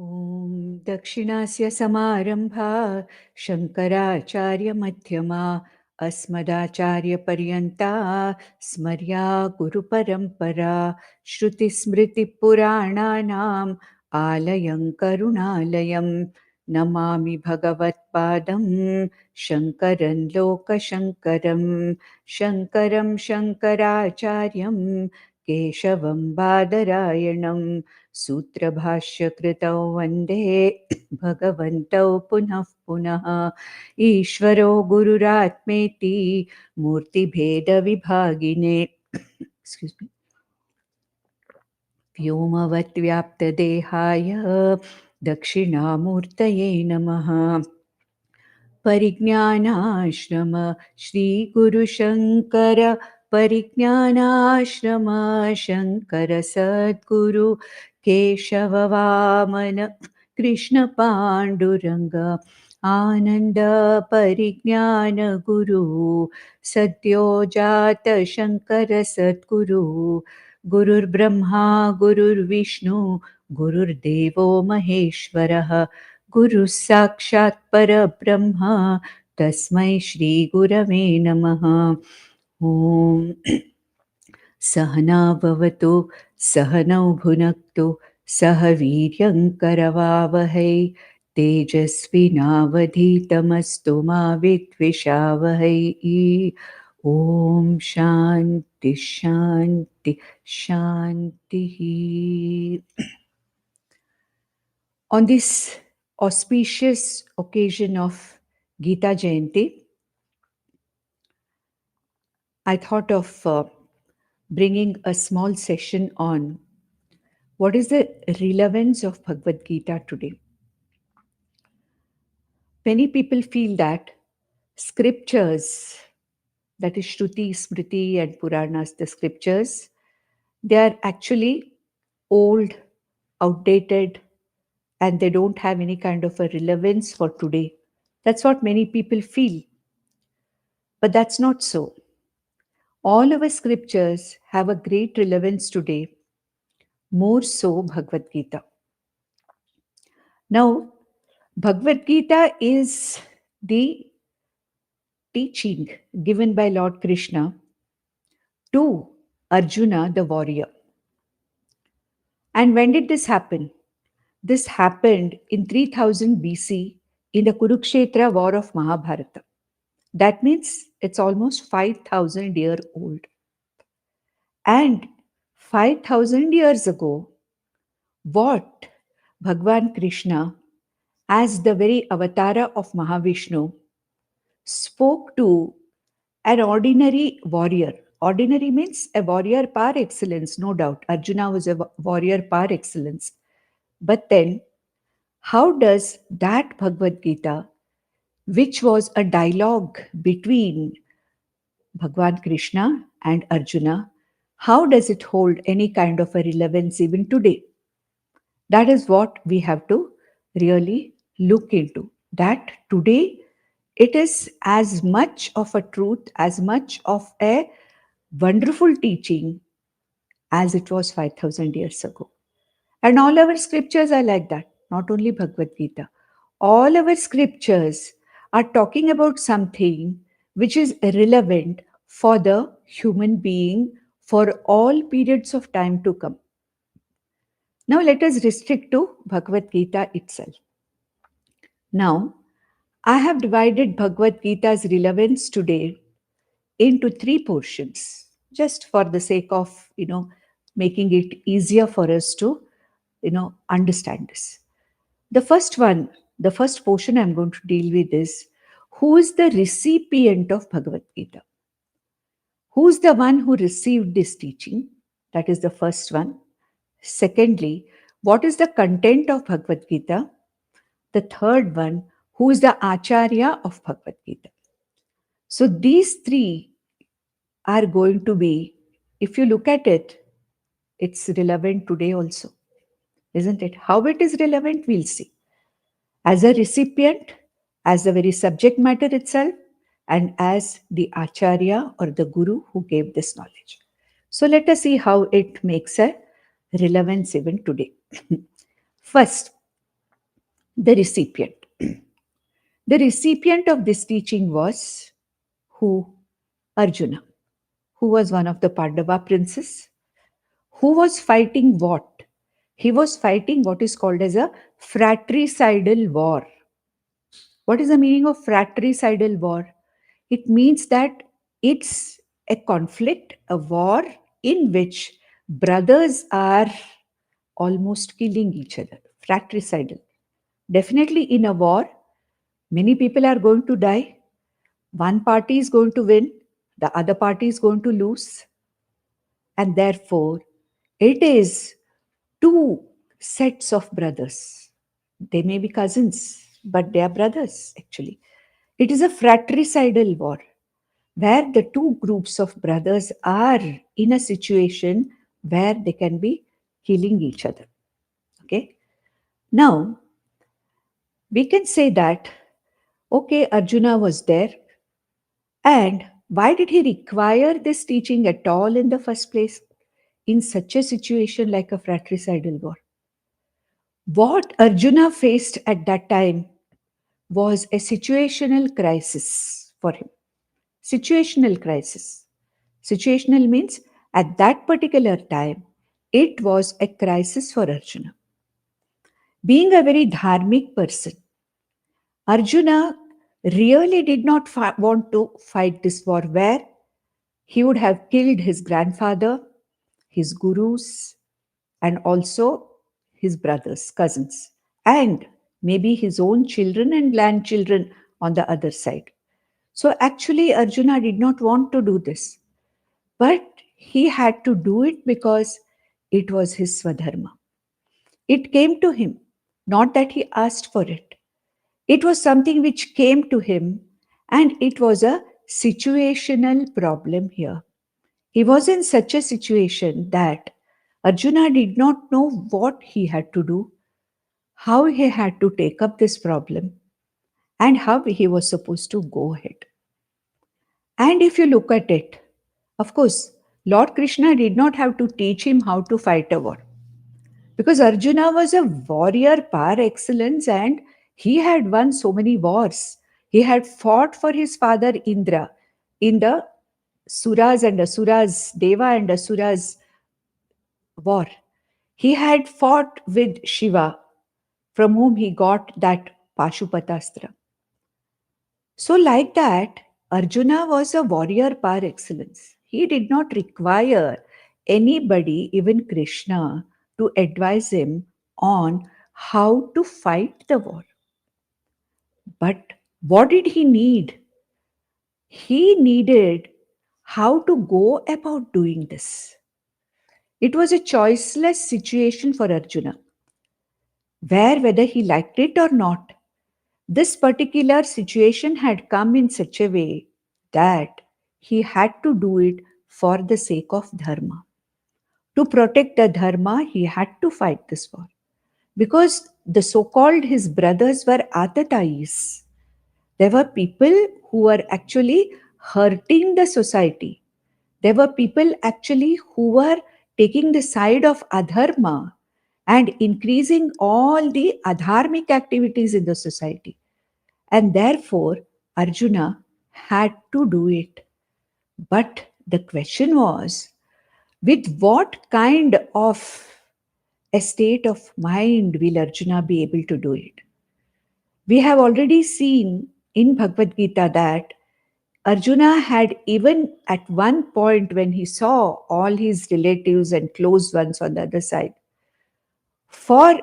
ॐ दक्षिणास्य समारम्भा शङ्कराचार्यमध्यमा अस्मदाचार्यपर्यन्ता स्मर्या गुरुपरम्परा श्रुतिस्मृतिपुराणानाम् आलयं करुणालयं नमामि भगवत्पादं शङ्करं लोकशङ्करं शङ्करं शङ्कराचार्यं केशवं बादरायणं सूत्रभाष्यकृतौ वन्दे भगवन्तौ पुनः पुनः ईश्वरो गुरुरात्मेति मूर्तिभेदविभागिने व्योमवद्व्याप्तदेहाय दक्षिणामूर्तये नमः परिज्ञानाश्रम श्रीगुरुशङ्कर परिज्ञानाश्रम शङ्कर सद्गुरु केशववामन कृष्णपाण्डुरङ्ग आनन्द परिज्ञान गुरु सद्यो जात शङ्कर सद्गुरु गुरुर्ब्रह्मा गुरुर्विष्णु गुरुर्देवो महेश्वरः गुरुः साक्षात् परब्रह्म तस्मै श्रीगुरवे नमः। ॐ सहना भवतु सहनौ भुनक्तु सह वीर्यङ्करवावहै तेजस्विनावधीतमस्तु मा विद्विषावहै। ॐ शान्ति शान्ति शान्तिः। On this auspicious occasion of Gita Jayanti, I thought of bringing a small session on what is the relevance of Bhagavad Gita today. Many people feel that scriptures, that is Shruti, Smriti and Puranas, the scriptures, they are actually old, outdated, and they don't have any kind of a relevance for today. That's what many people feel. But that's not so. All our scriptures have a great relevance today, more so Bhagavad Gita. Now, Bhagavad Gita is the teaching given by Lord Krishna to Arjuna, the warrior. And when did this happen? This happened in 3000 BC in the Kurukshetra war of Mahabharata. That means it's almost 5,000 years old. And 5,000 years ago, what Bhagwan Krishna, as the very avatara of Mahavishnu, spoke to an ordinary warrior. Ordinary means a warrior par excellence, no doubt. Arjuna was a warrior par excellence. But then, how does that Bhagavad Gita, which was a dialogue between Bhagwan Krishna and Arjuna, how does it hold any kind of a relevance even today? That is what we have to really look into. That today it is as much of a truth, as much of a wonderful teaching as it was 5,000 years ago. And all our scriptures are like that, not only Bhagavad Gita. All our scriptures are talking about something which is relevant for the human being for all periods of time to come. Now let us restrict to Bhagavad Gita itself. Now, I have divided Bhagavad Gita's relevance today into 3 portions, just for the sake of, making it easier for us to, understand this. The first portion I'm going to deal with is, who is the recipient of Bhagavad Gita? Who's the one who received this teaching? That is the first one. Secondly, what is the content of Bhagavad Gita? The third one, who is the Acharya of Bhagavad Gita? So these 3 are going to be, if you look at it, it's relevant today also, isn't it? How it is relevant, we'll see. As a recipient, as the very subject matter itself, and as the Acharya or the Guru who gave this knowledge. So let us see how it makes a relevance even today. First, The recipient. The recipient of this teaching was who? Arjuna, who was one of the Pandava princes, who was fighting what? He was fighting what is called as a fratricidal war. What is the meaning of fratricidal war? It means that it's a conflict, a war in which brothers are almost killing each other. Fratricidal. Definitely in a war, many people are going to die. One party is going to win, the other party is going to lose, and therefore it is two sets of brothers. They may be cousins, but they are brothers actually. It is a fratricidal war where the two groups of brothers are in a situation where they can be killing each other. Okay. Now, we can say that, okay, Arjuna was there, and why did he require this teaching at all in the first place in such a situation like a fratricidal war? What Arjuna faced at that time was a situational crisis for him. Situational crisis. Situational means at that particular time, it was a crisis for Arjuna. Being a very dharmic person, Arjuna really did not want to fight this war where he would have killed his grandfather, his gurus, and also his brothers, cousins, and maybe his own children and grandchildren on the other side. So actually, Arjuna did not want to do this, but he had to do it because it was his swadharma. It came to him, not that he asked for it. It was something which came to him, and it was a situational problem here. He was in such a situation that Arjuna did not know what he had to do, how he had to take up this problem, and how he was supposed to go ahead. And if you look at it, of course, Lord Krishna did not have to teach him how to fight a war because Arjuna was a warrior par excellence and he had won so many wars. He had fought for his father Indra in the Suras and Asuras, Deva and Asuras war. He had fought with Shiva, from whom he got that Pashupatastra. So, like that, Arjuna was a warrior par excellence. He did not require anybody, even Krishna, to advise him on how to fight the war. But what did he need? He needed how to go about doing this. It was a choiceless situation for Arjuna, where whether he liked it or not, this particular situation had come in such a way that he had to do it for the sake of dharma. To protect the dharma, he had to fight this war. Because the so called his brothers were atatayis. There were people who were actually hurting the society. There were people actually who were taking the side of adharma and increasing all the adharmic activities in the society. And therefore, Arjuna had to do it. But the question was, with what kind of a state of mind will Arjuna be able to do it? We have already seen in Bhagavad Gita that Arjuna had, even at one point when he saw all his relatives and close ones on the other side, for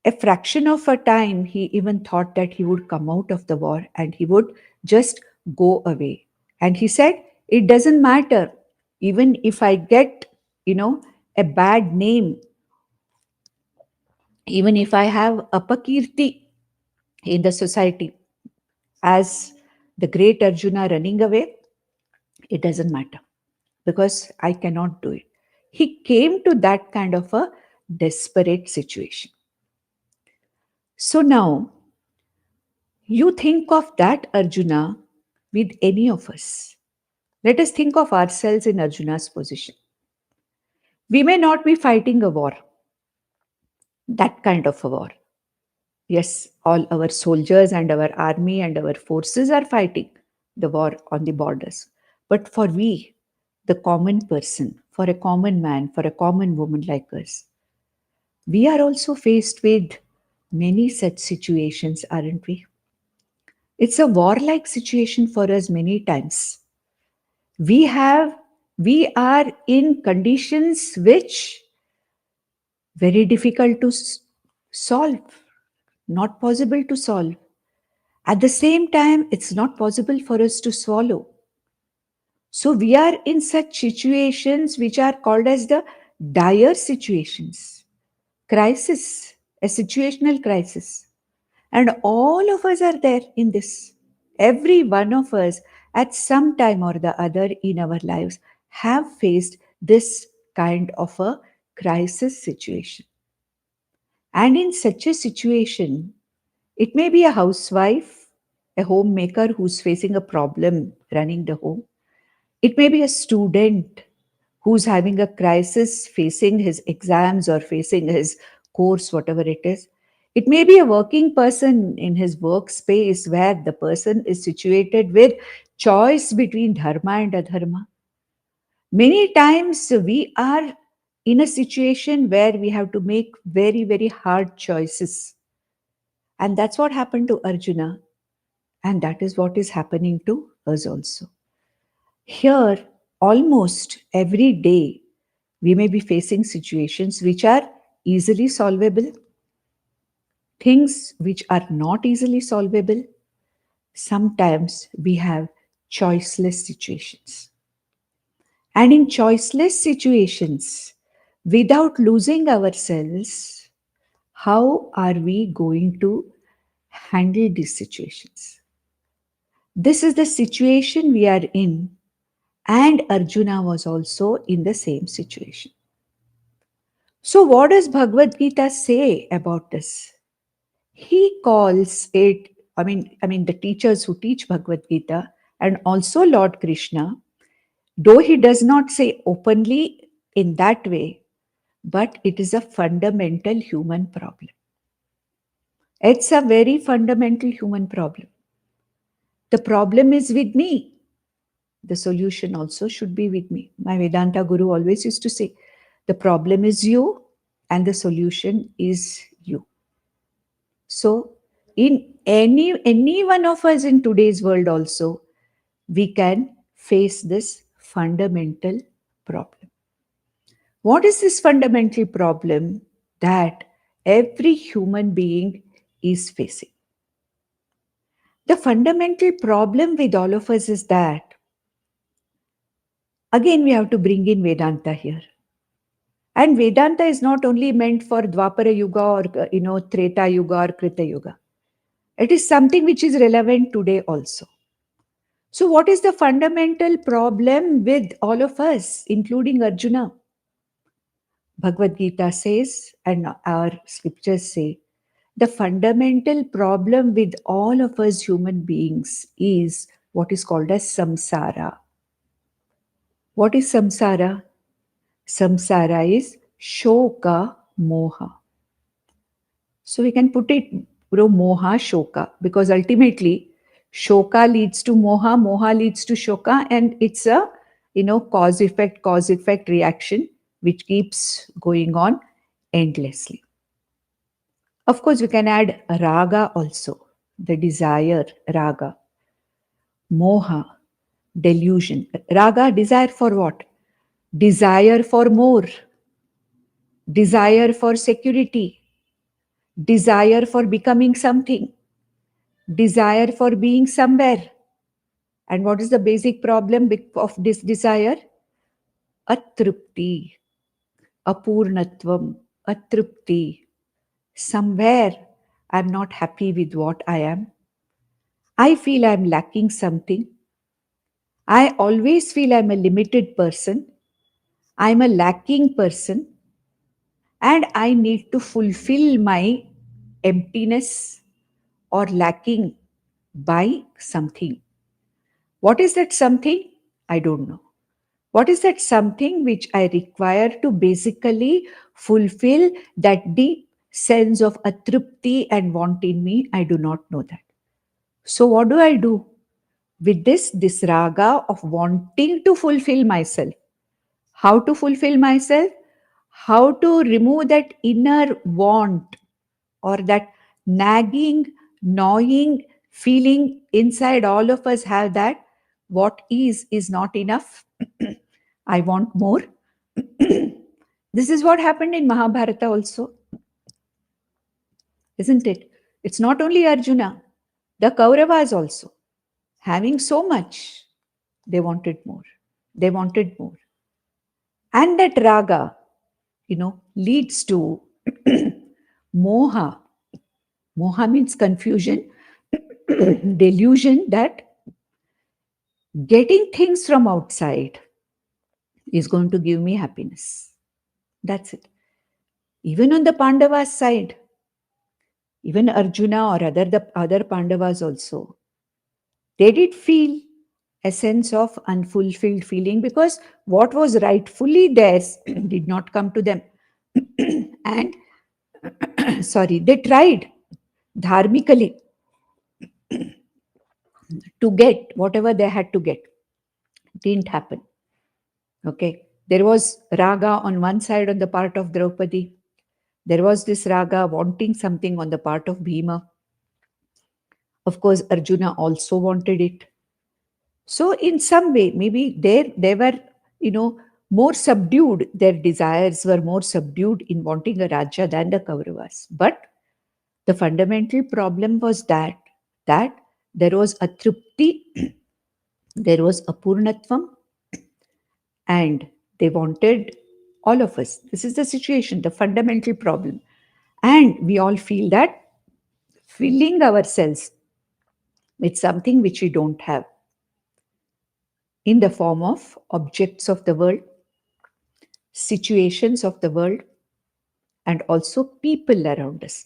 a fraction of a time, he even thought that he would come out of the war and he would just go away. And he said, it doesn't matter. Even if I get, a bad name, even if I have apakirti in the society as the great Arjuna running away, it doesn't matter because I cannot do it. He came to that kind of a desperate situation. So now, you think of that Arjuna with any of us. Let us think of ourselves in Arjuna's position. We may not be fighting a war, that kind of a war. Yes, all our soldiers and our army and our forces are fighting the war on the borders. But for we, the common person, for a common man, for a common woman like us, we are also faced with many such situations, aren't we? It's a warlike situation for us many times. We have we are in conditions which very difficult to solve, not possible to solve. At the same time, it's not possible for us to swallow. So we are in such situations which are called as the dire situations, crisis, a situational crisis. And all of us are there in this. Every one of us, at some time or the other in our lives, have faced this kind of a crisis situation. And in such a situation, it may be a housewife, a homemaker who's facing a problem running the home. It may be a student who's having a crisis facing his exams or facing his course, whatever it is. It may be a working person in his workspace where the person is situated with choice between dharma and adharma. Many times we are in a situation where we have to make very, very hard choices. And that's what happened to Arjuna. And that is what is happening to us also. Here, almost every day, we may be facing situations which are easily solvable, things which are not easily solvable. Sometimes we have choiceless situations. And in choiceless situations, without losing ourselves, how are we going to handle these situations? This is the situation we are in, and Arjuna was also in the same situation. So, what does Bhagavad Gita say about this? He calls it, the teachers who teach Bhagavad Gita and also Lord Krishna, though he does not say openly in that way, but it is a fundamental human problem. It's a very fundamental human problem. The problem is with me. The solution also should be with me. My Vedanta Guru always used to say, the problem is you and the solution is you. So, in any one of us in today's world also, we can face this fundamental problem. What is this fundamental problem that every human being is facing? The fundamental problem with all of us is that, again, we have to bring in Vedanta here. And Vedanta is not only meant for Dwapara Yuga or Treta Yuga or Krita Yuga. It is something which is relevant today also. So, what is the fundamental problem with all of us, including Arjuna? Bhagavad Gita says, and our scriptures say, the fundamental problem with all of us human beings is what is called as samsara. What is samsara? Samsara is shoka moha. So we can put it, moha shoka, because ultimately shoka leads to moha, moha leads to shoka, and it's a cause effect reaction which keeps going on endlessly. Of course, we can add raga also, the desire, raga, moha, delusion. Raga, desire for what? Desire for more, desire for security, desire for becoming something, desire for being somewhere. And what is the basic problem of this desire? Atrupti, apurnatvam, atrupti. Somewhere I'm not happy with what I am. I feel I'm lacking something. I always feel I'm a limited person. I'm a lacking person. And I need to fulfill my emptiness or lacking by something. What is that something? I don't know. What is that something which I require to basically fulfill that deep sense of atrupti and want in me? I do not know that. So what do I do? With this raga of wanting to fulfill myself. How to fulfill myself? How to remove that inner want or that nagging, gnawing feeling inside all of us have that what is not enough. I want more. This is what happened in Mahabharata also, isn't it? It's not only Arjuna, the Kauravas also. Having so much, they wanted more. They wanted more. And that raga, leads to moha. Moha means confusion, delusion that getting things from outside is going to give me happiness. That's it. Even on the Pandavas side, even Arjuna or the other Pandavas also, they did feel a sense of unfulfilled feeling because what was rightfully theirs did not come to them. And sorry, they tried dharmically to get whatever they had to get. It didn't happen. Okay. There was raga on one side on the part of Draupadi. There was this raga wanting something on the part of Bhima. Of course, Arjuna also wanted it. So in some way, maybe they were, more subdued. Their desires were more subdued in wanting a Raja than the Kauravas. But the fundamental problem was that there was atrupti, there was apurnatvam, and they wanted all of us. This is the situation, the fundamental problem. And we all feel that filling ourselves with something which we don't have in the form of objects of the world, situations of the world, and also people around us.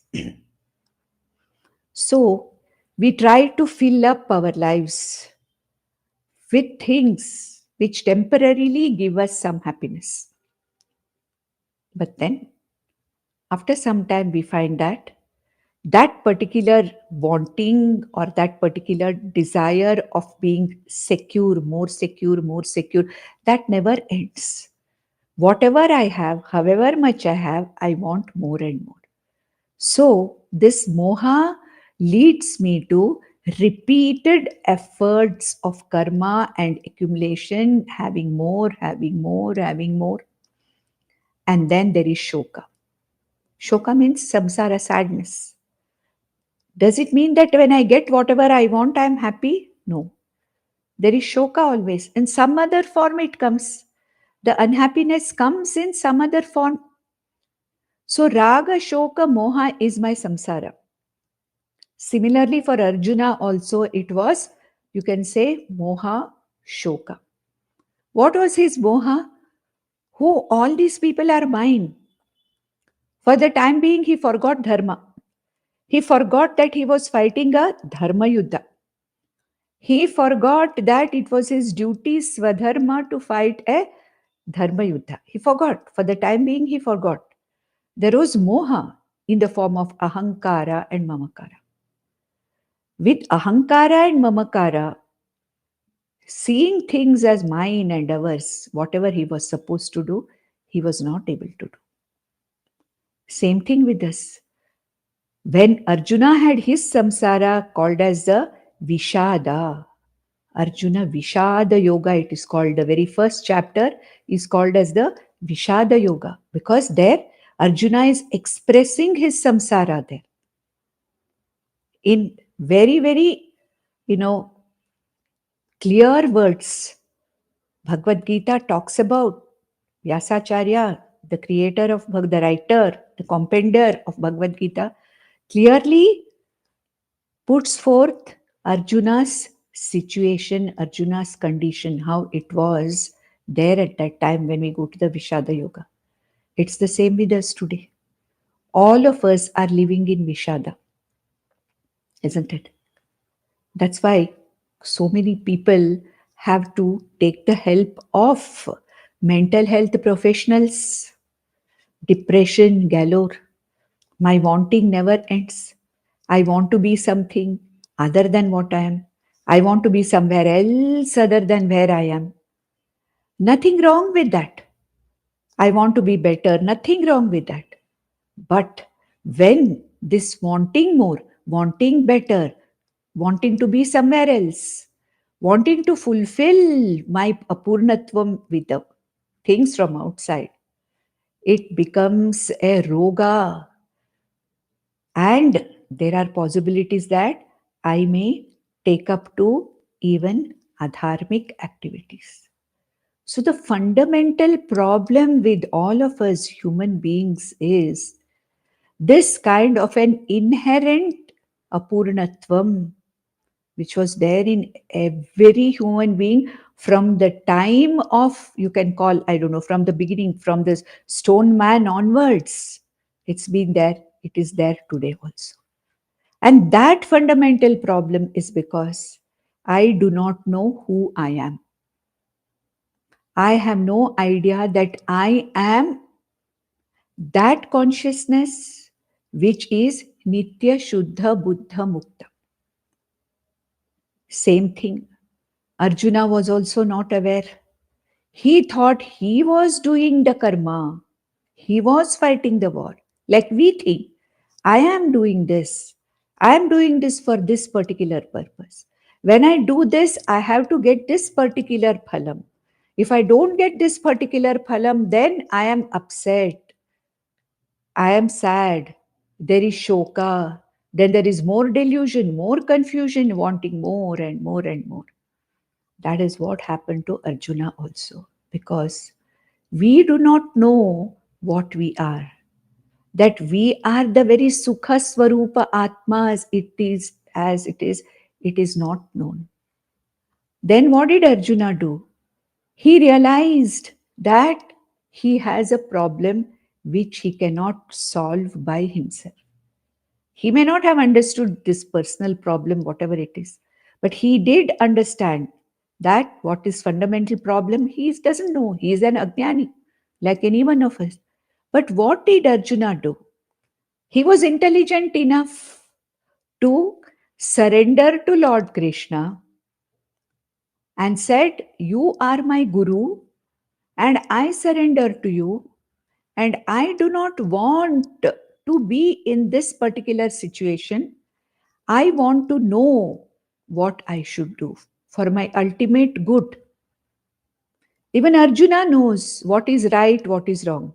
So we try to fill up our lives with things which temporarily give us some happiness. But then, after some time, we find that that particular wanting or that particular desire of being secure, more secure, that never ends. Whatever I have, however much I have, I want more and more. So, this moha leads me to repeated efforts of karma and accumulation, having more, having more, having more. And then there is shoka. Shoka means samsara, sadness. Does it mean that when I get whatever I want, I am happy? No. There is shoka always. In some other form, it comes. The unhappiness comes in some other form. So, raga, shoka, moha is my samsara. Similarly, for Arjuna also, it was, you can say, moha, shoka. What was his moha? Who all these people are mine. For the time being, he forgot dharma. He forgot that he was fighting a dharma yuddha. He forgot that it was his duty, swadharma, to fight a dharma yuddha. He forgot. For the time being, he forgot. There was moha in the form of ahankara and mamakara. With ahankara and mamakara, seeing things as mine and ours, whatever he was supposed to do, he was not able to do. Same thing with us. When Arjuna had his samsara called as the Vishada, Arjuna Vishada Yoga, it is called. The very first chapter is called as the Vishada Yoga because there Arjuna is expressing his samsara there in very, very, clear words. Bhagavad Gita talks about Vyasacharya, the creator of the writer, the compender of Bhagavad Gita, clearly puts forth Arjuna's situation, Arjuna's condition, how it was there at that time when we go to the Vishada Yoga. It's the same with us today. All of us are living in Vishada, isn't it? That's why so many people have to take the help of mental health professionals, depression galore. My wanting never ends. I want to be something other than what I am. I want to be somewhere else other than where I am. Nothing wrong with that. I want to be better. Nothing wrong with that. But when this wanting more, wanting better, wanting to be somewhere else, wanting to fulfill my apurnatvam with the things from outside, it becomes a roga. And there are possibilities that I may take up to even adharmic activities. So, the fundamental problem with all of us human beings is this kind of an inherent apurnatvam, which was there in every human being from the time of, you can call, I don't know, from the beginning, from this stone man onwards. It's been there, it is there today also. And that fundamental problem is because I do not know who I am. I have no idea that I am that consciousness which is Nitya Shuddha Buddha Mukta. Same thing. Arjuna was also not aware. He thought he was doing the karma. He was fighting the war. Like we think, I am doing this. I am doing this for this particular purpose. When I do this, I have to get this particular phalam. If I don't get this particular phalam, then I am upset. I am sad. There is shoka. Then there is more delusion, more confusion, wanting more and more and more. That is what happened to Arjuna also. Because we do not know what we are. That we are the very Sukha Swarupa Atma as it is not known. Then what did Arjuna do? He realized that he has a problem which he cannot solve by himself. He may not have understood this personal problem, whatever it is, but he did understand that what is fundamental problem, he doesn't know. He is an Ajnani, like any one of us. But what did Arjuna do? He was intelligent enough to surrender to Lord Krishna and said, "You are my Guru, and I surrender to you, and I do not want to be in this particular situation. I want to know what I should do for my ultimate good." Even Arjuna knows what is right, what is wrong.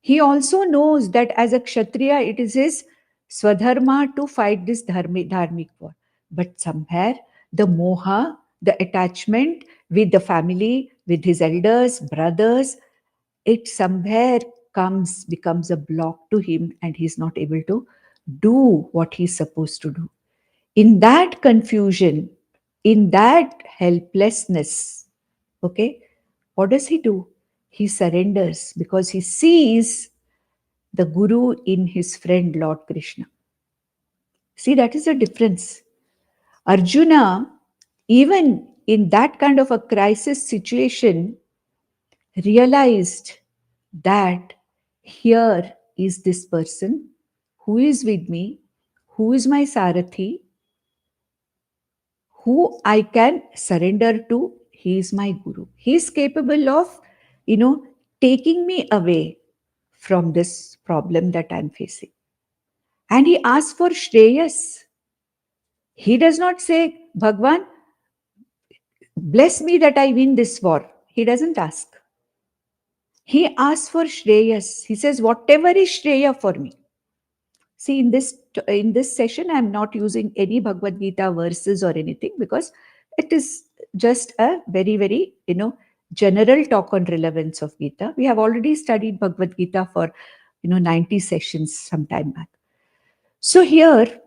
He also knows that as a Kshatriya, it is his swadharma to fight this dharmic war. But somewhere, the moha, the attachment with the family, with his elders, brothers, it somewhere becomes a block to him, and he's not able to do what he's supposed to do. In that confusion, in that helplessness, okay, what does he do? He surrenders because he sees the Guru in his friend Lord Krishna. See, that is the difference. Arjuna, even in that kind of a crisis situation, realized that here is this person who is with me, who is my Sarathi, who I can surrender to. He is my Guru. He is capable of, taking me away from this problem that I'm facing. And he asks for Shreyas. He does not say, Bhagwan, bless me that I win this war. He doesn't ask. He asks for Shreyas. He says, whatever is Shreya for me. See, in this session, I'm not using any Bhagavad Gita verses or anything because it is just a very, very, general talk on relevance of Gita. We have already studied Bhagavad Gita for, 90 sessions some time back. So here,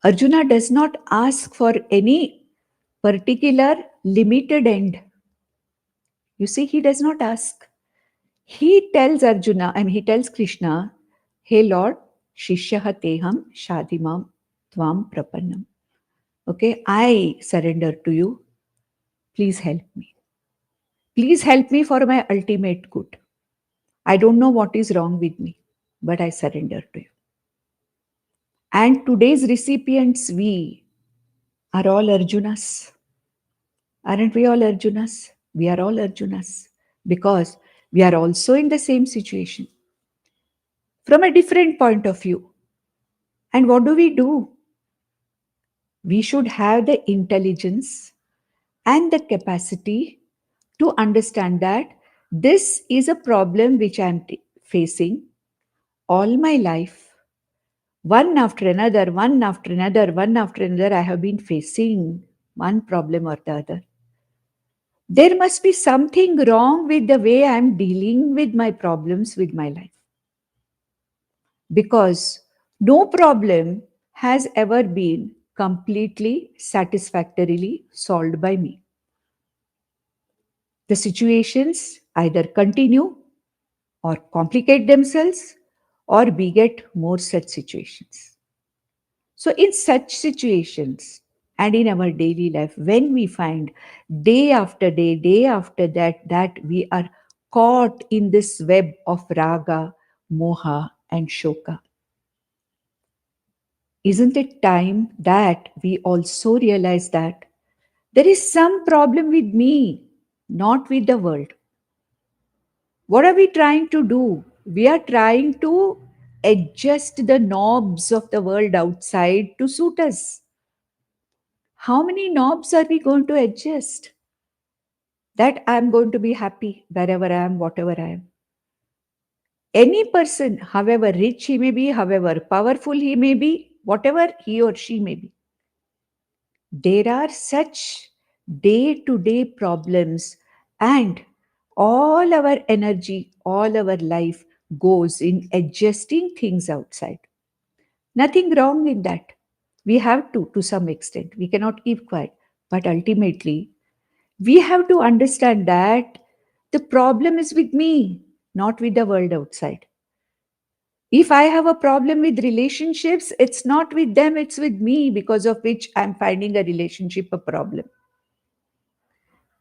Arjuna does not ask for any particular limited end. You see, he does not ask. He tells he tells Krishna, hey Lord, Shishyaha teham shadimam tvam prapannam. Okay, I surrender to you. Please help me. Please help me for my ultimate good. I don't know what is wrong with me, but I surrender to you. And today's recipients, we are all Arjunas. Aren't we all Arjunas? We are all Arjunas because we are also in the same situation from a different point of view. And what do? We should have the intelligence and the capacity to understand that this is a problem which I am facing all my life. One after another, one after another, one after another, I have been facing one problem or the other. There must be something wrong with the way I am dealing with my problems with my life. Because no problem has ever been completely satisfactorily solved by me. The situations either continue or complicate themselves or beget more such situations. So, in such situations and in our daily life, when we find day after that, that we are caught in this web of raga, moha, and shoka, isn't it time that we also realize that there is some problem with me, not with the world? What are we trying to do? We are trying to adjust the knobs of the world outside to suit us. How many knobs are we going to adjust? That I'm going to be happy wherever I am, whatever I am. Any person, however rich he may be, however powerful he may be, whatever he or she may be, there are such day to day problems, and all our energy, all our life goes in adjusting things outside. Nothing wrong in that. We have to some extent. We cannot keep quiet. But ultimately, we have to understand that the problem is with me, not with the world outside. If I have a problem with relationships, it's not with them, it's with me, because of which I'm finding a relationship a problem.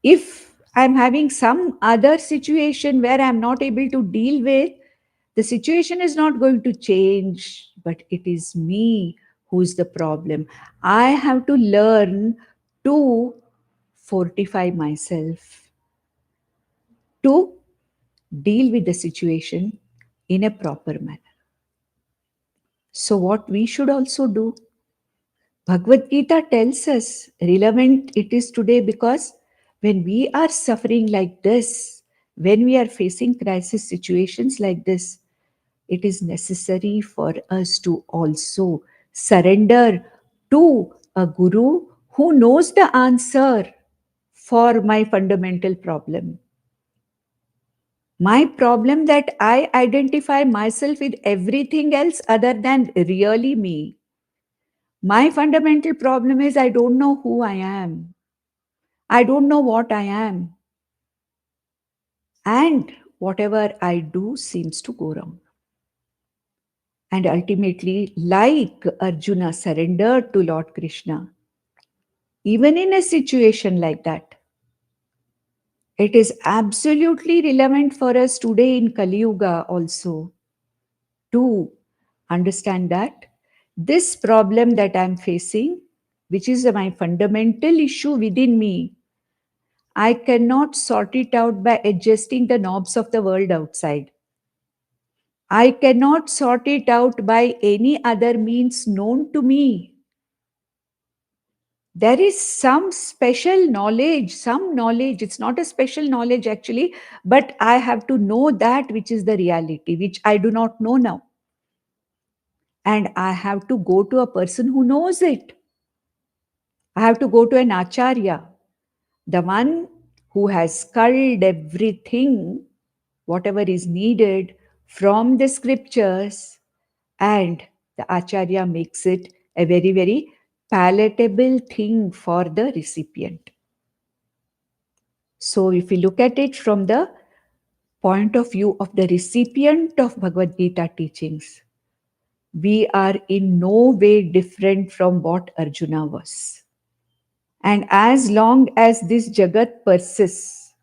If I'm having some other situation where I'm not able to deal with, the situation is not going to change, but it is me who's the problem. I have to learn to fortify myself to deal with the situation in a proper manner. So, what we should also do, Bhagavad Gita tells us relevant it is today because when we are suffering like this, when we are facing crisis situations like this, it is necessary for us to also surrender to a guru who knows the answer for my fundamental problem. My problem that I identify myself with everything else other than really me. My fundamental problem is I don't know who I am. I don't know what I am. And whatever I do seems to go wrong. And ultimately, like Arjuna surrendered to Lord Krishna, even in a situation like that, it is absolutely relevant for us today in Kali Yuga also to understand that this problem that I'm facing, which is my fundamental issue within me, I cannot sort it out by adjusting the knobs of the world outside. I cannot sort it out by any other means known to me. There is some special knowledge, it's not a special knowledge actually, but I have to know that which is the reality, which I do not know now. And I have to go to a person who knows it. I have to go to an acharya, the one who has culled everything, whatever is needed from the scriptures, and the acharya makes it a very, very palatable thing for the recipient. So, if we look at it from the point of view of the recipient of Bhagavad Gita teachings, we are in no way different from what Arjuna was. And as long as this Jagat persists,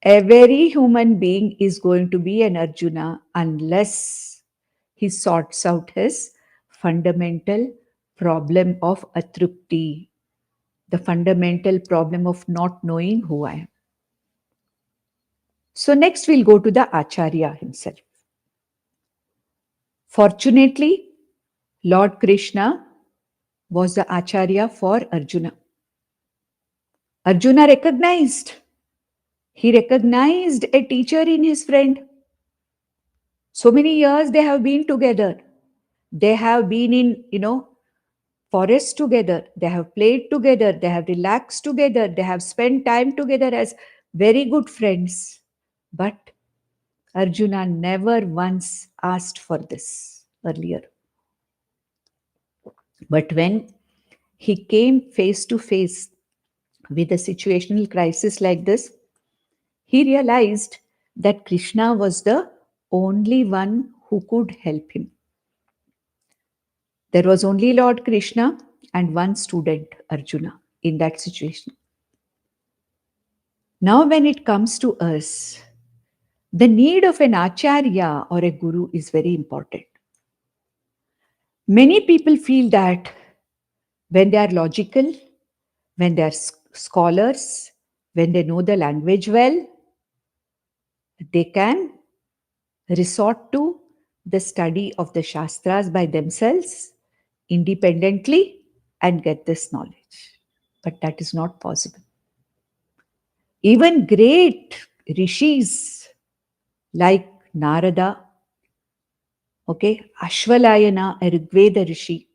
every human being is going to be an Arjuna unless he sorts out his fundamental problem of atrupti, the fundamental problem of not knowing who I am. So, next we'll go to the Acharya himself. Fortunately, Lord Krishna was the Acharya for Arjuna. Arjuna recognized. He recognized a teacher in his friend. So many years they have been together. They have been in, forests together. They have played together. They have relaxed together. They have spent time together as very good friends. But Arjuna never once asked for this earlier. But when he came face to face with a situational crisis like this, he realized that Krishna was the only one who could help him. There was only Lord Krishna and one student, Arjuna, in that situation. Now, when it comes to us, the need of an acharya or a guru is very important. Many people feel that when they are logical, when they are scholars, when they know the language well, they can resort to the study of the Shastras by themselves, independently, and get this knowledge. But that is not possible. Even great rishis like Narada, Ashvalayana, a Rigveda rishi,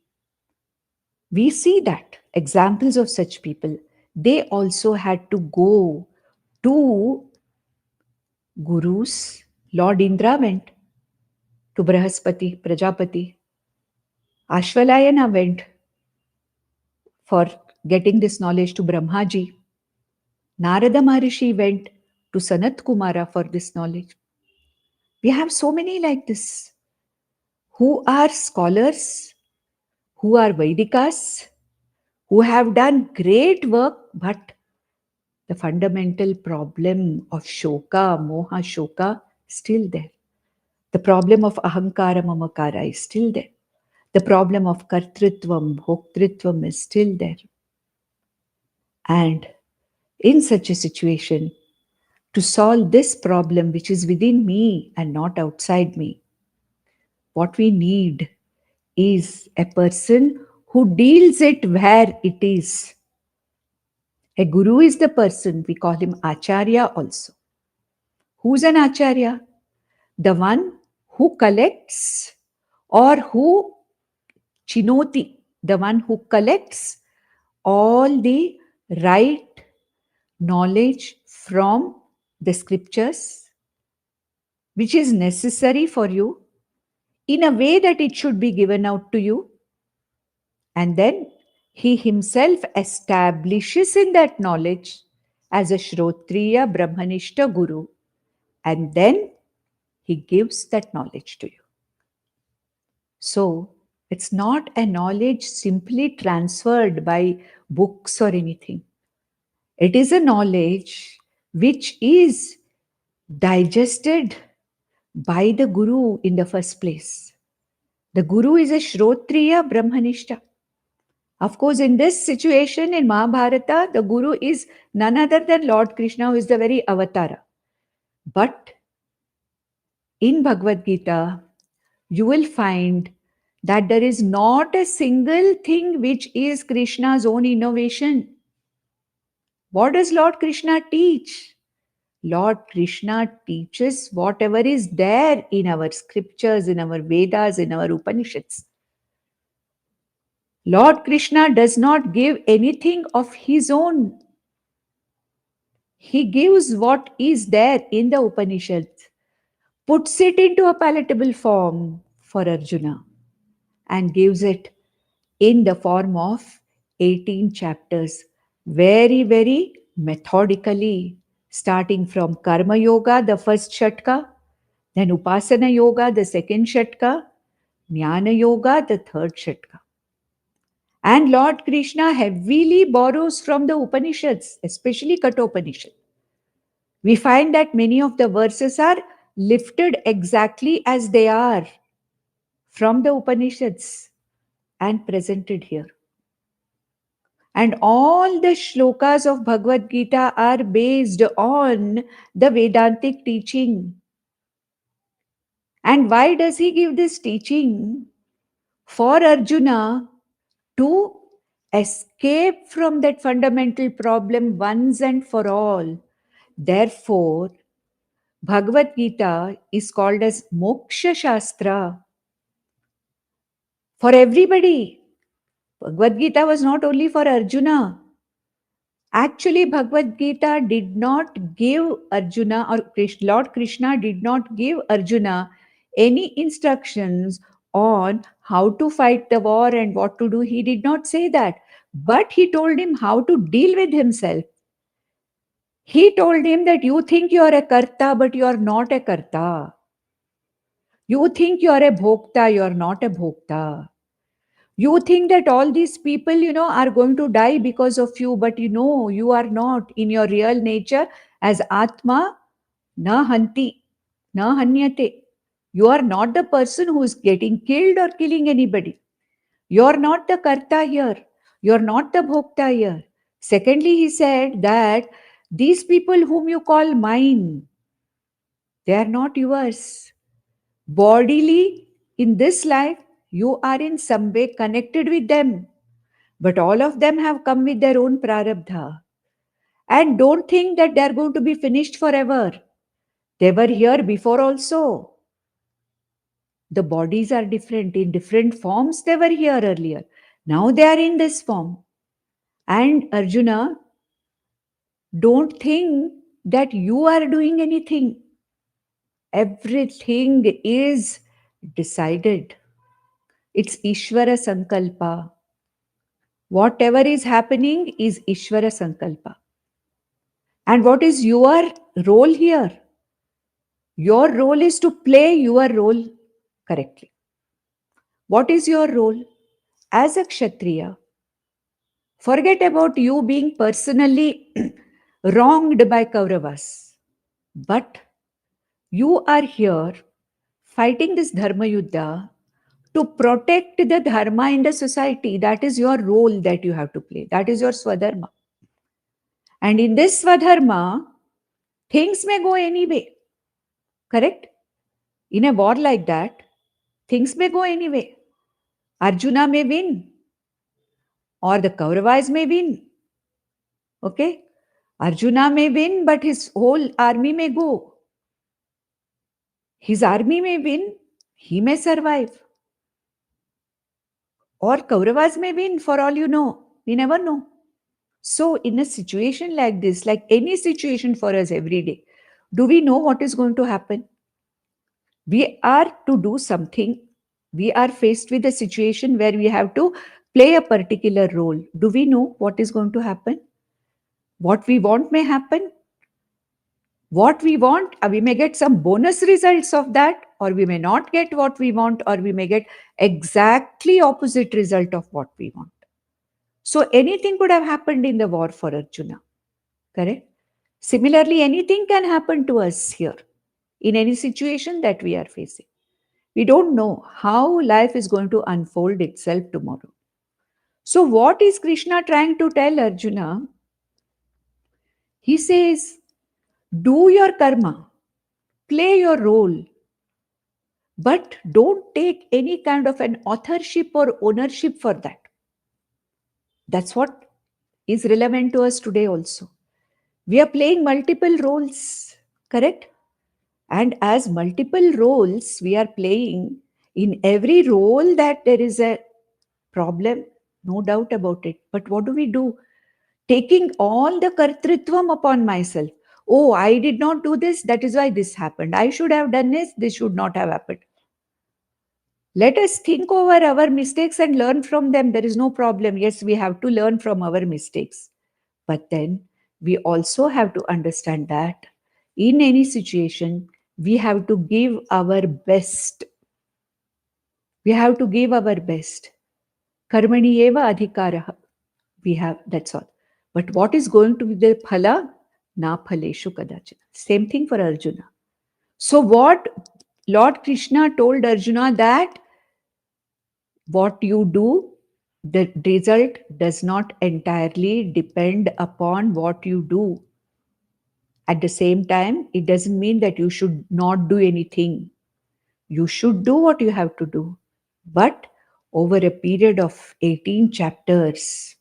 we see that examples of such people, they also had to go to gurus. Lord Indra went to Brahaspati, Prajapati. Ashvalayana went for getting this knowledge to Brahmaji. Narada Maharishi went to Sanat Kumara for this knowledge. We have so many like this who are scholars, who are Vedikas, who have done great work, but the fundamental problem of shoka, moha shoka, still there. The problem of ahankara mamakara is still there. The problem of kartritvam, bhoktritvam is still there. And in such a situation, to solve this problem which is within me and not outside me, what we need is a person who deals it where it is. A guru is the person, we call him acharya also. Who's an acharya? The one who collects or who chinoti, the one who collects all the right knowledge from the scriptures, which is necessary for you, in a way that it should be given out to you. And then he himself establishes in that knowledge as a Shrotriya Brahmanishta Guru. And then he gives that knowledge to you. So it's not a knowledge simply transferred by books or anything. It is a knowledge which is digested by the Guru in the first place. The Guru is a Shrotriya Brahmanishta. Of course, in this situation in Mahabharata, the Guru is none other than Lord Krishna, who is the very avatara. But in Bhagavad Gita, you will find that there is not a single thing which is Krishna's own innovation. What does Lord Krishna teach? Lord Krishna teaches whatever is there in our scriptures, in our Vedas, in our Upanishads. Lord Krishna does not give anything of his own. He gives what is there in the Upanishads, puts it into a palatable form for Arjuna, and gives it in the form of 18 chapters, very, very methodically, starting from Karma Yoga, the first Shatka, then Upasana Yoga, the second Shatka, Jnana Yoga, the third Shatka. And Lord Krishna heavily borrows from the Upanishads, especially Kathopanishad. We find that many of the verses are lifted exactly as they are from the Upanishads. and presented here. And all the shlokas of Bhagavad Gita are based on the Vedantic teaching. And why does he give this teaching? For Arjuna to escape from that fundamental problem once and for all. Therefore, Bhagavad Gita is called as Moksha Shastra for everybody. Bhagavad Gita was not only for Arjuna. Actually, Bhagavad Gita did not give Arjuna, or Lord Krishna did not give Arjuna any instructions on how to fight the war and what to do. He did not say that. But he told him how to deal with himself. He told him that you think you are a karta, but you are not a karta. You think you are a bhokta, you are not a bhokta. You think that all these people, are going to die because of you, but you are not in your real nature as Atma na hanti, na hanyate. You are not the person who is getting killed or killing anybody. You are not the karta here. You are not the bhokta here. Secondly, he said that these people whom you call mine, they are not yours. Bodily, in this life, you are in some way connected with them. But all of them have come with their own prarabdha. And don't think that they are going to be finished forever. They were here before also. The bodies are different. In different forms, they were here earlier. Now they are in this form. And Arjuna, don't think that you are doing anything. Everything is decided. It's Ishvara Sankalpa. Whatever is happening is Ishvara Sankalpa. And what is your role here? Your role is to play your role correctly. What is your role? As a Kshatriya, forget about you being personally wronged by Kauravas. But you are here fighting this Dharma Yuddha to protect the Dharma in the society. That is your role that you have to play. That is your Swadharma. And in this Swadharma, things may go anyway. Correct? In a war like that, things may go anyway. Arjuna may win, or the Kauravas may win. Okay? Arjuna may win, but his whole army may go. His army may win, he may survive. Or Kauravas may win, for all you know. We never know. So, in a situation like this, like any situation for us every day, do we know what is going to happen? We are to do something. We are faced with a situation where we have to play a particular role. Do we know what is going to happen? What we want may happen. What we want, we may get some bonus results of that, or we may not get what we want, or we may get exactly opposite result of what we want. So anything could have happened in the war for Arjuna. Correct? Similarly, anything can happen to us here in any situation that we are facing. We don't know how life is going to unfold itself tomorrow. So what is Krishna trying to tell Arjuna? He says, do your karma, play your role, but don't take any kind of an authorship or ownership for that. That's what is relevant to us today also. We are playing multiple roles, correct? And as multiple roles we are playing, in every role that there is a problem, no doubt about it. But what do? Taking all the kartritvam upon myself. Oh, I did not do this, that is why this happened. I should have done this should not have happened. Let us think over our mistakes and learn from them. There is no problem. Yes, we have to learn from our mistakes. But then we also have to understand that in any situation, we have to give our best. We have to give our best. Karmani eva adhikaraha. We have, that's all. But what is going to be the phala? Na phaleshu kadachana. Same thing for Arjuna. So what Lord Krishna told Arjuna, that What you do, the result does not entirely depend upon what you do. At the same time, it doesn't mean that you should not do anything. You should do what you have to do. But over a period of 18 chapters,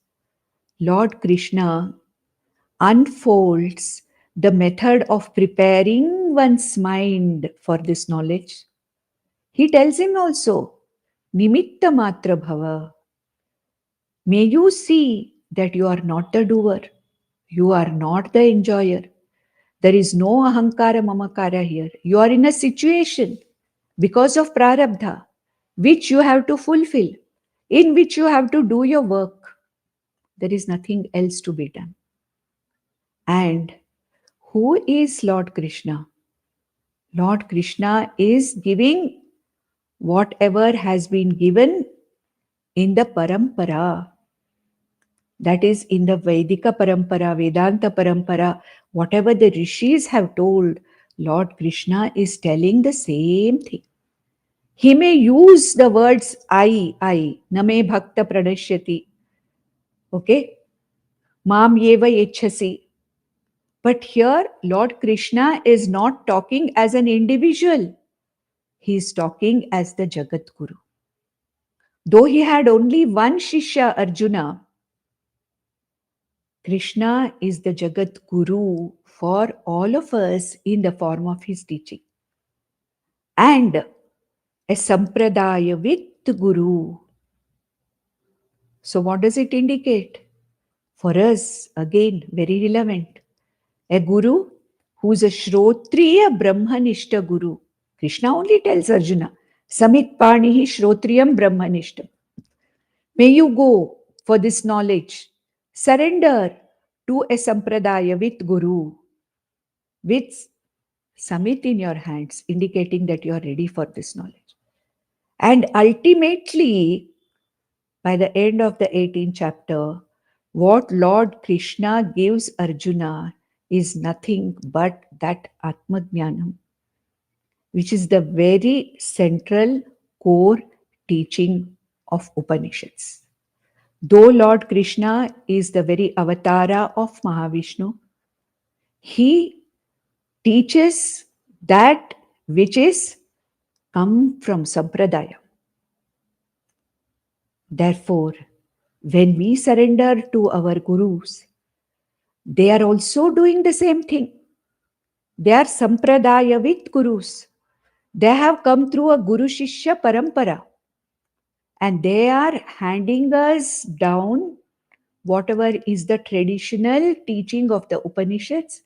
Lord Krishna unfolds the method of preparing one's mind for this knowledge. He tells him also, Nimitta Matra Bhava. May you see that you are not the doer, you are not the enjoyer. There is no ahankara mamakara here. You are in a situation because of prarabdha, which you have to fulfill, in which you have to do your work. There is nothing else to be done. And who is Lord Krishna? Lord Krishna is giving whatever has been given in the parampara. That is in the Vedika parampara, Vedanta parampara, whatever the rishis have told, Lord Krishna is telling the same thing. He may use the words name bhakta pranashyati, okay, mam yeva yechhasi. But here, Lord Krishna is not talking as an individual. He is talking as the Jagat Guru. Though he had only one Shishya, Arjuna, Krishna is the Jagat Guru for all of us in the form of his teaching. And a Sampradaya with Guru. So what does it indicate? For us, again, very relevant. A Guru who is a Shrotriya Brahmanishta Guru. Krishna only tells Arjuna, Samit Panihi Shrotriyam Brahmanishta. May you go for this knowledge. Surrender to a Sampradaya with Guru, with Samit in your hands, indicating that you are ready for this knowledge. And ultimately, by the end of the 18th chapter, what Lord Krishna gives Arjuna is nothing but that Atma Jnanam, which is the very central core teaching of Upanishads. Though Lord Krishna is the very avatara of Mahavishnu, he teaches that which is come from Sampradaya. Therefore, when we surrender to our gurus, they are also doing the same thing. They are Sampradaya with gurus. They have come through a Guru Shishya Parampara. And they are handing us down whatever is the traditional teaching of the Upanishads,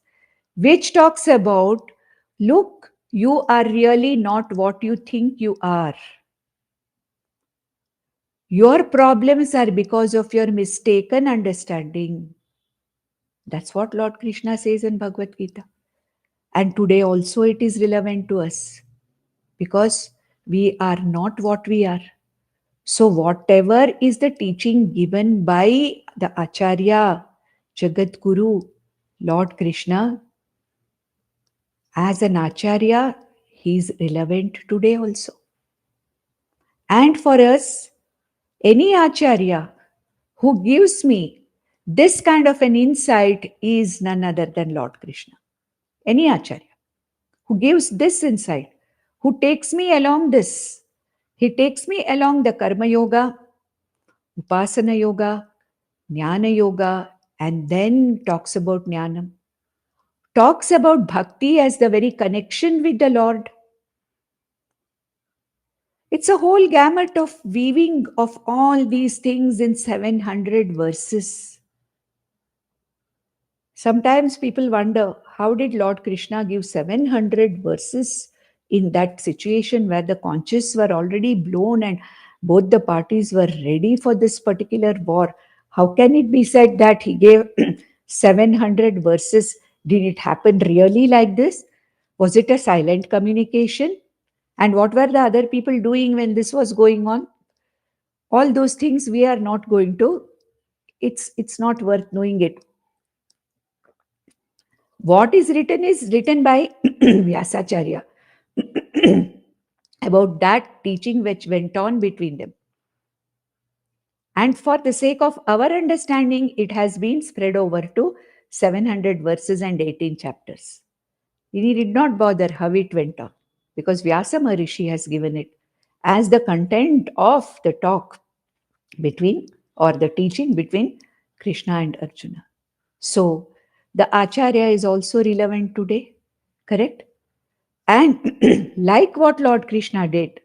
which talks about, look, you are really not what you think you are. Your problems are because of your mistaken understanding. That's what Lord Krishna says in Bhagavad Gita. And today also it is relevant to us because we are not what we are. So whatever is the teaching given by the Acharya, Jagat Guru, Lord Krishna, as an Acharya, he is relevant today also. And for us, any Acharya who gives me this kind of an insight is none other than Lord Krishna. Any Acharya who gives this insight, who takes me along this, he takes me along the Karma Yoga, Upasana Yoga, Jnana Yoga, and then talks about Jnanam. Talks about Bhakti as the very connection with the Lord. It's a whole gamut of weaving of all these things in 700 verses. Sometimes people wonder, how did Lord Krishna give 700 verses in that situation where the conches were already blown and both the parties were ready for this particular war? How can it be said that he gave 700 verses? Did it happen really like this? Was it a silent communication? And what were the other people doing when this was going on? All those things we are not going to, it's not worth knowing it. What is written by Vyasacharya about that teaching which went on between them. And for the sake of our understanding, it has been spread over to 700 verses and 18 chapters. We need not bother how it went on because Vyasa Maharishi has given it as the content of the talk between or the teaching between Krishna and Arjuna. So the Acharya is also relevant today, correct? And like what Lord Krishna did,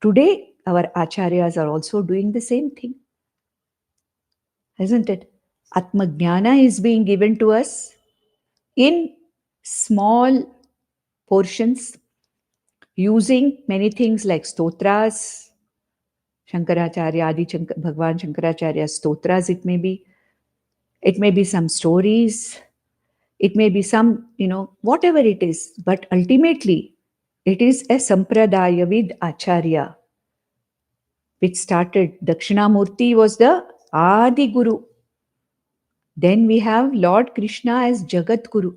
today our Acharyas are also doing the same thing, isn't it? Atma Jnana is being given to us in small portions using many things like stotras, Shankaracharya, Bhagwan Shankaracharya stotras, it may be some stories, it may be some, whatever it is, but ultimately it is a sampradaya with Acharya, which started. Dakshinamurthy was the Adi Guru. Then we have Lord Krishna as Jagat Guru.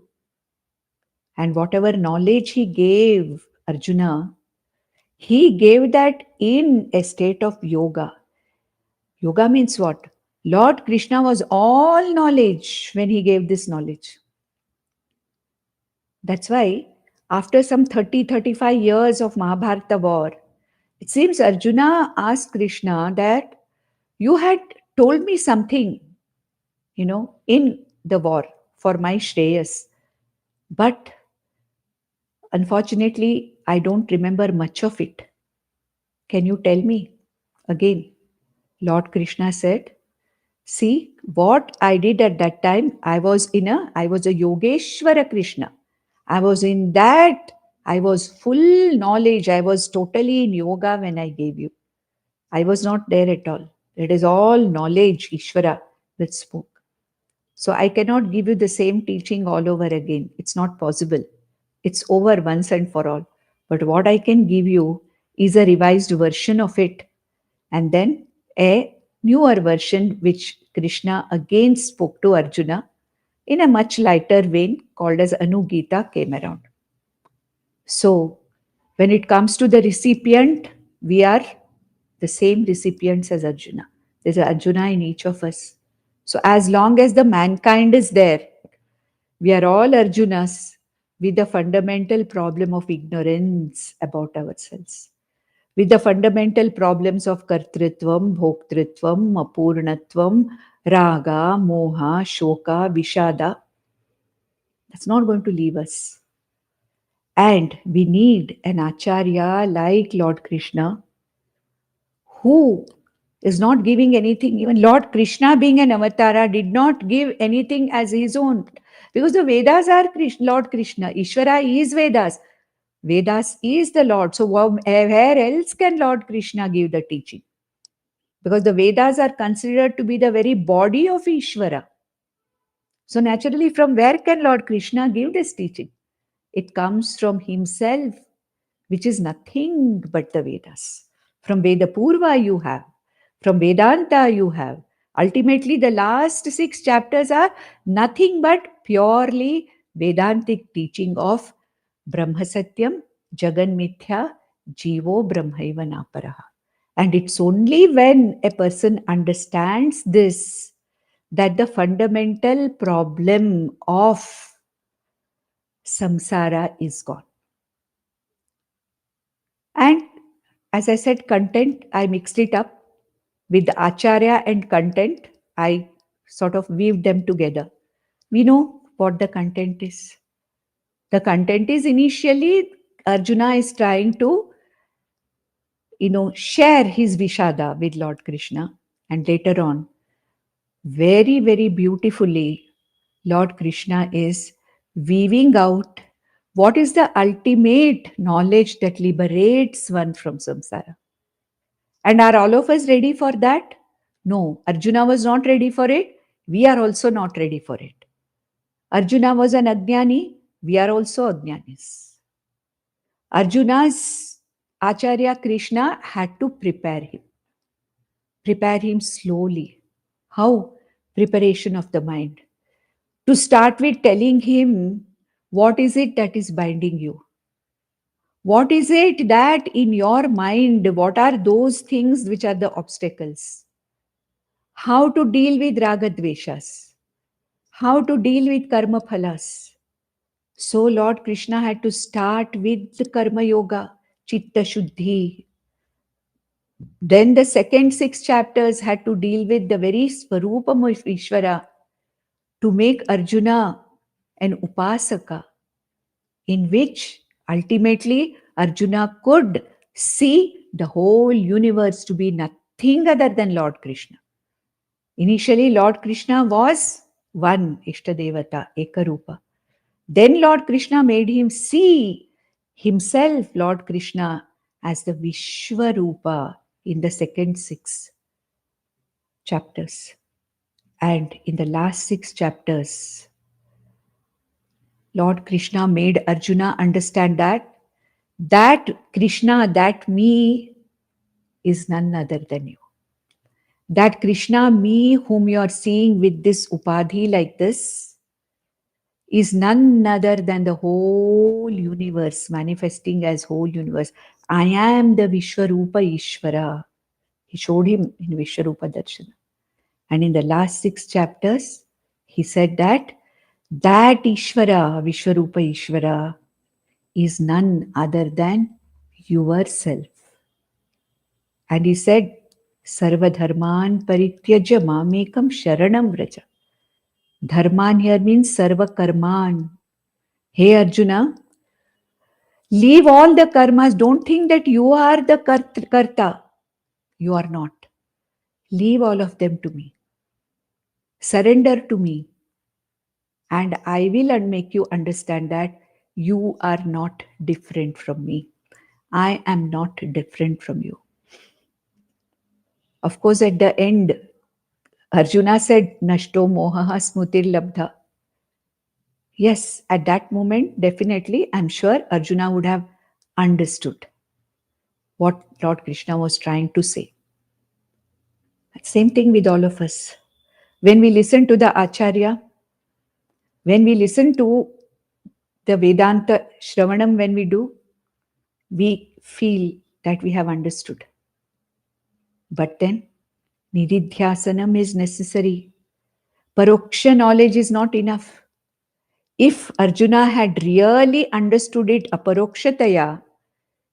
And whatever knowledge he gave Arjuna, he gave that in a state of yoga. Yoga means what? Lord Krishna was all knowledge when he gave this knowledge. That's why, after some 35 years of Mahabharata war, it seems Arjuna asked Krishna that you had told me something, in the war for my Shreyas. But unfortunately, I don't remember much of it. Can you tell me again? Lord Krishna said, see, what I did at that time, I was a Yogeshwara Krishna. I was in that, I was full knowledge. I was totally in yoga when I gave you. I was not there at all. It is all knowledge, Ishvara, that spoke. So I cannot give you the same teaching all over again. It's not possible. It's over once and for all. But what I can give you is a revised version of it, and then a newer version which Krishna again spoke to Arjuna in a much lighter vein called as Anugita came around. So when it comes to the recipient, we are the same recipients as Arjuna. There's an Arjuna in each of us. So as long as the mankind is there, we are all Arjunas with the fundamental problem of ignorance about ourselves, with the fundamental problems of kartritvam, bhoktritvam, apurnatvam, raga, moha, shoka, vishada. That's not going to leave us. And we need an acharya like Lord Krishna who is not giving anything. Even Lord Krishna, being an avatara, did not give anything as his own. Because the Vedas are Lord Krishna. Ishvara is Vedas. Vedas is the Lord. So where else can Lord Krishna give the teaching? Because the Vedas are considered to be the very body of Ishvara. So naturally, from where can Lord Krishna give this teaching? It comes from himself, which is nothing but the Vedas. From Veda Purva you have, from Vedanta you have. Ultimately, the last 6 chapters are nothing but purely Vedantic teaching of Brahma Satyam, Jagan Mithya, Jivo Brahmaiva Naparaha. And it's only when a person understands this that the fundamental problem of samsara is gone. And as I said, content, I mixed it up with the acharya and content. I sort of weaved them together. We know what the content is. The content is initially Arjuna is trying to, share his Vishada with Lord Krishna. And later on, very, very beautifully, Lord Krishna is weaving out what is the ultimate knowledge that liberates one from samsara. And are all of us ready for that? No, Arjuna was not ready for it. We are also not ready for it. Arjuna was an Ajnani. We are also Ajnanis. Arjuna's Acharya Krishna had to prepare him slowly. How? Preparation of the mind. To start with telling him, what is it that is binding you? What is it that in your mind, what are those things which are the obstacles? how to deal with ragadveshas, how to deal with karma phalas. So Lord Krishna had to start with the karma yoga, chitta shuddhi. Then the second 6 chapters had to deal with the very swarupam of Ishvara to make Arjuna an upasaka, in which ultimately Arjuna could see the whole universe to be nothing other than Lord Krishna. Initially, Lord Krishna was one Ishtadevata, Ekarupa. Then Lord Krishna made him see himself, Lord Krishna, as the Vishwarupa in the second 6 chapters. And in the last 6 chapters, Lord Krishna made Arjuna understand that Krishna, that me, is none other than you. That Krishna, me, whom you are seeing with this upadhi like this, is none other than the whole universe, manifesting as whole universe. I am the Vishwarupa Ishvara. He showed him in Vishwarupa Darshana. And in the last 6 chapters, he said that Ishvara, Vishwarupa Ishvara, is none other than yourself. And he said, Sarva dharman parityaja mamekam sharanam vraja. Dharman here means sarva karman. Hey Arjuna, leave all the karmas. Don't think that you are the karta. You are not. Leave all of them to me. Surrender to me. And I will make you understand that you are not different from me. I am not different from you. Of course, at the end, Arjuna said, Nashto mohaha smutir labdha. Yes, at that moment, definitely, I'm sure Arjuna would have understood what Lord Krishna was trying to say. Same thing with all of us. When we listen to the Acharya, when we listen to the Vedanta Shravanam, when we do, we feel that we have understood. But then, Nididhyasanam is necessary. Paroksha knowledge is not enough. If Arjuna had really understood it aparokshataya,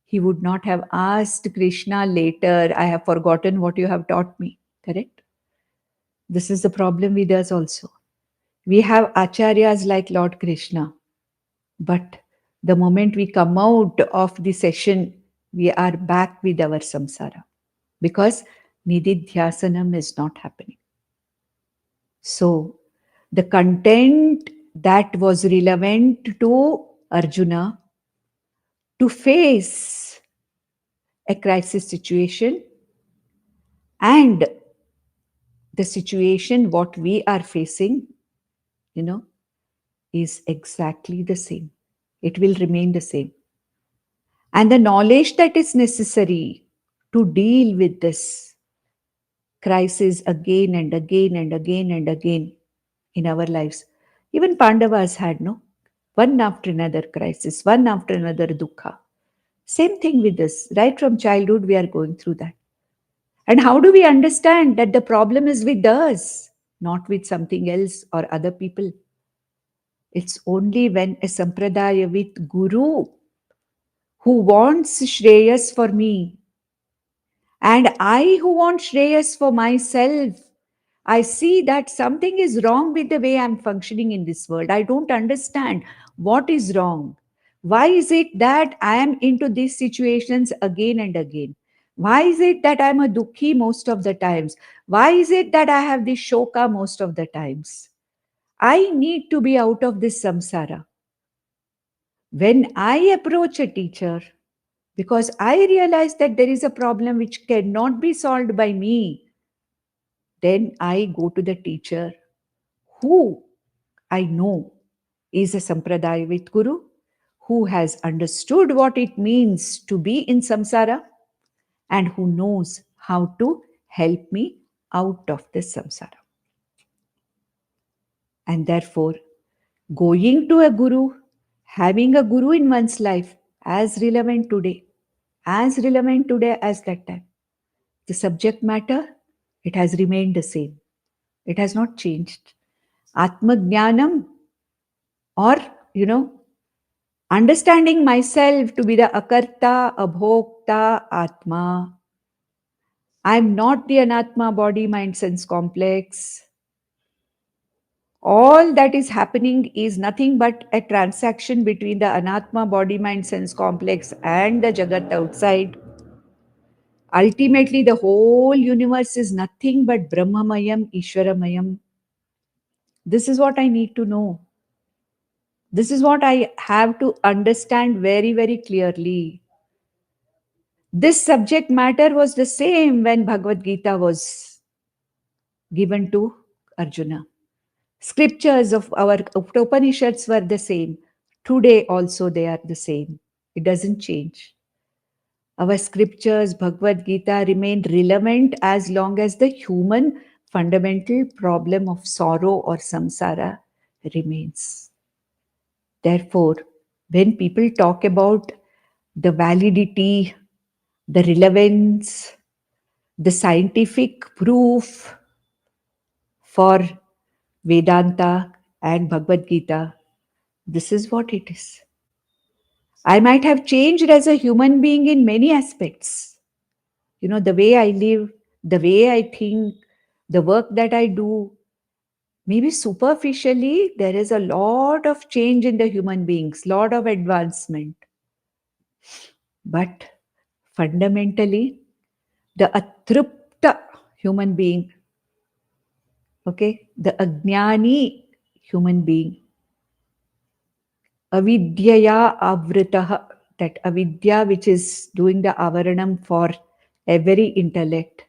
he would not have asked Krishna later, I have forgotten what you have taught me. Correct? This is the problem with us also. We have acharyas like Lord Krishna, but the moment we come out of the session, we are back with our samsara because nididhyasanam is not happening. So, the content that was relevant to Arjuna to face a crisis situation and the situation what we are facing, is exactly the same. It will remain the same. And the knowledge that is necessary to deal with this crisis again and again and again and again in our lives. Even Pandavas had, one after another crisis, one after another dukkha. Same thing with us. Right from childhood, we are going through that. And how do we understand that the problem is with us, not with something else or other people? It's only when a sampradaya with guru who wants shreyas for me and I who want shreyas for myself, I see that something is wrong with the way I'm functioning in this world. I don't understand what is wrong. Why is it that I am into these situations again and again? Why is it that I'm a dukhi most of the times? Why is it that I have this shoka most of the times? I need to be out of this samsara. When I approach a teacher, because I realize that there is a problem which cannot be solved by me, then I go to the teacher who I know is a sampradaya with guru, who has understood what it means to be in samsara and who knows how to help me out of this samsara. And therefore, going to a guru, having a guru in one's life as relevant today as that time. The subject matter It has remained the same. It has not changed. Atma Jnanam, or, understanding myself to be the Akarta, Abhokta, Atma. I'm not the Anatma body, mind, sense complex. All that is happening is nothing but a transaction between the Anatma body, mind, sense complex and the Jagat outside. Ultimately, the whole universe is nothing but Brahmamayam, Ishwaramayam. This is what I need to know. This is what I have to understand very, very clearly. This subject matter was the same when Bhagavad Gita was given to Arjuna. Scriptures of our Upanishads were the same. Today also they are the same. It doesn't change. Our scriptures, Bhagavad Gita, remain relevant as long as the human fundamental problem of sorrow or samsara remains. Therefore, when people talk about the validity, the relevance, the scientific proof for Vedanta and Bhagavad Gita, this is what it is. I might have changed as a human being in many aspects. The way I live, the way I think, the work that I do. Maybe superficially, there is a lot of change in the human beings, lot of advancement. But fundamentally, the atrupta human being, okay, the ajnani human being, avidyaya avritah, that avidya which is doing the avaranam for every intellect,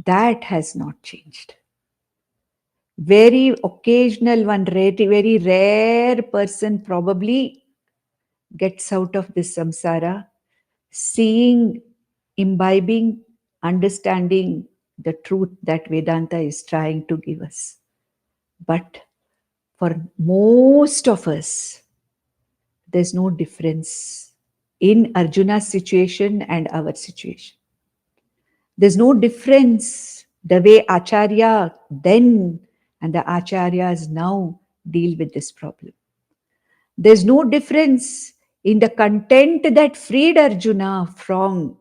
that has not changed. Very occasional one, very rare person probably gets out of this samsara, seeing, imbibing, understanding the truth that Vedanta is trying to give us. But for most of us, there's no difference in Arjuna's situation and our situation. There's no difference the way Acharya then and the Acharyas now deal with this problem. There's no difference in the content that freed Arjuna from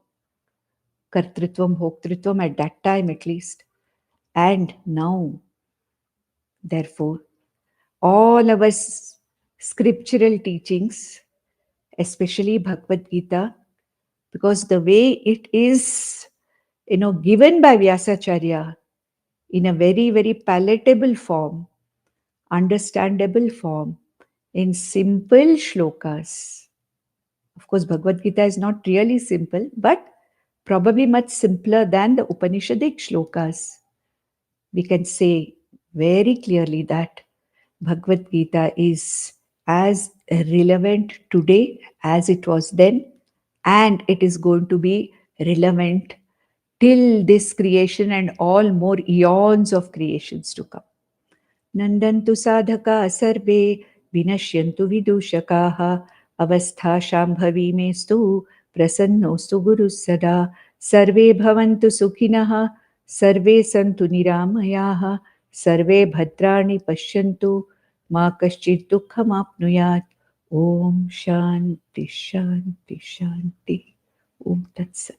Kartritvam, Bhoktritvam at that time at least, and now. Therefore, all our scriptural teachings, especially Bhagavad Gita, because the way it is, given by Vyasacharya in a very, very palatable form, understandable form, in simple shlokas. Of course, Bhagavad Gita is not really simple, but probably much simpler than the Upanishadic shlokas. We can say very clearly that Bhagavad Gita is as relevant today as it was then, and it is going to be relevant till this creation and all more eons of creations to come. Nandantu sadhaka sarve vinashyantu vidushakaha avastha shambhavi mestu prasannostu guru sada sarve bhavantu sukhinaha sarve santu niramayaha sarve bhadrani pashyantu ma kaschid dukkham apnuyat. Om Shanti Shanti Shanti. Om Tat Sat.